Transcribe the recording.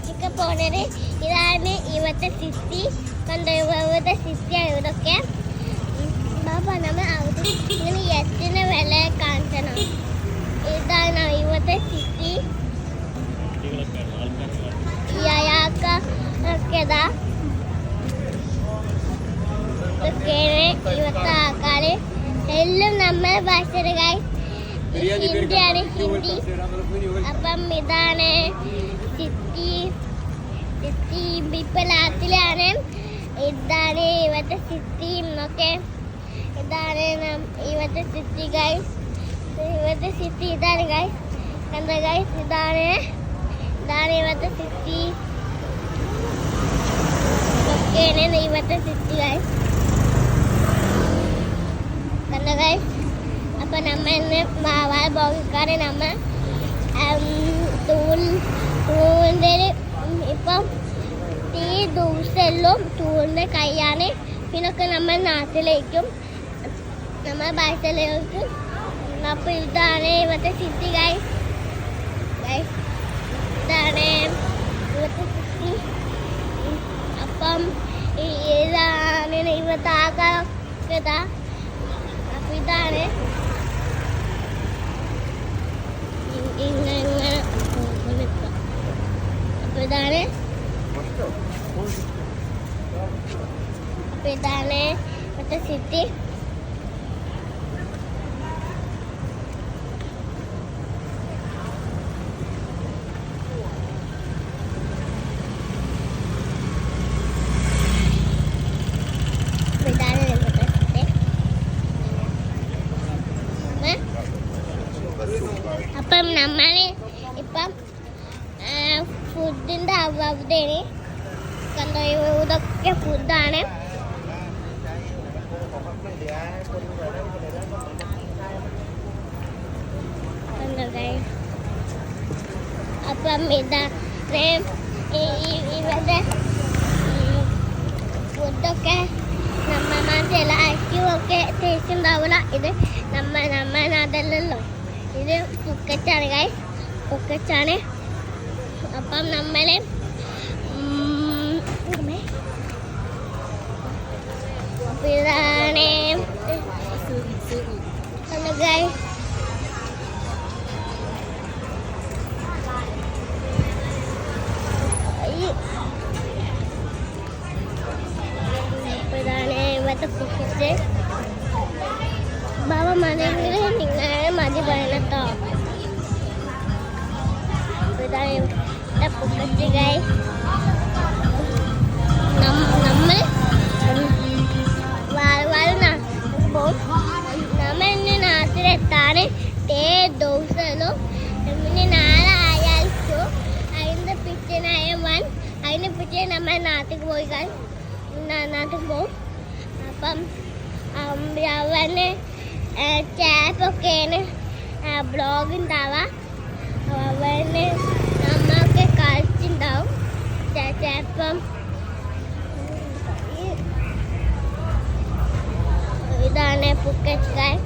ബീച്ചൊക്കെ പോണത്. ഇതാണ് ഇവിടുത്തെ സിറ്റി. കണ്ടോ ഇവിടുത്തെ സിറ്റിയാണ് ഇവിടൊക്കെ. ബാബ നമ്മൾ അവിടെ ഇങ്ങനെ എത്തിന് വില കാണിക്കണം. ഇതാണ് ഇവിടുത്തെ സിറ്റി. ഇതാ ഇതൊക്കെയാണ് ഇവിടുത്തെ ആൾക്കാര്. എല്ലാം നമ്മളെ ഭാഷയുടെ ഹിന്ദിയാണ്, ഹിന്ദി. അപ്പം ഇതാണ് സിറ്റി. സിറ്റി പിപ്പലാത്തിലാണ്. ഇതാണ് ഇവിടുത്തെ സിറ്റി എന്നൊക്കെ. ഇതാണ് ഇവിടുത്തെ സിറ്റി ഗൈസ്. ഇവിടുത്തെ സിറ്റി ഇതാണ് ഗൈസ്. കണ്ടോ ഗൈസ്, ഇതാണ് ഇവിടുത്തെ സിറ്റി. ഇതൊക്കെയാണ് ഇവിടുത്തെ സിറ്റി ഗൈസ്. കണ്ടോ ഗൈസ്. അപ്പൊ നമ്മ ഇന്ന് മാവാൽ പോകാറ്. നമ്മ ടൂറിൻ്റെ ഇപ്പം ഈ ദിവസമെല്ലാം ടൂറിൻ്റെ കയ്യാണ്. പിന്നൊക്കെ നമ്മൾ നാട്ടിലേക്കും നമ്മൾ ഭാഷയിലേക്കും. അപ്പൊ ഇതാണ് ഇവിടുത്തെ സിറ്റി ഗൈസ്. ഇതാണ് ഇവിടുത്തെ സിറ്റി. അപ്പം ഇതാണ് ഇവിടുത്തെ ആൾക്കാരൊക്കെ ഇതാ. അപ്പൊ ഇതാണ് ഇങ്ങനെ. അപ്പൊ ഇതാണ് ഇവിടുത്തെ സിറ്റി. അപ്പം നമ്മൾ ഇപ്പം ഫുഡിൻ്റെ അവധയാണ്. കണ്ടോ ഇതൊക്കെ ഫുഡാണ്. അപ്പം ഇതാണ് ഇവരുടെ ഫുഡൊക്കെ. നമ്മ നാട്ടിൽ അരിക്കുമൊക്കെ ടേസ്റ്റ് ഉണ്ടാവില്ല. ഇത് നമ്മ നാട്ടിലല്ലോ. ഇത് പുക്കറ്റാണ് ഗൈസ്, പുക്കറ്റാണ്. അപ്പം നമ്മൾ അപ്പം ഇതാണ് ഗൈസ്. അപ്പം ഇതാണ് ഇവിടുത്തെ പുക്കറ്റ്. ബാബ മതിയെങ്കിൽ നിങ്ങൾ മതി പറയണട്ടോ. ഇതാണ് ഇവിടെ പുക്കറ്റ് ഗൈസ്. നമ്മൾ പോകും. നമ്മൾ ഇന്ന് നാട്ടിലെത്താണ് ദിവസമല്ലോ. പിന്നെ നാളെ ആയാഴ്ച അതിൻ്റെ പിറ്റേ നമ്മൾ നാട്ടിൽ പോയി നാട്ടിൽ പോകും. അപ്പം അവന് ക്യാപ്പൊക്കെയാണ് ബ്ലോഗ് ഉണ്ടാവുക. അവന് നമ്മൾക്ക് കളിച്ചുണ്ടാവും ചിലപ്പം. ഇതാണ് പുക്കറ്റ് ഗൈസ്.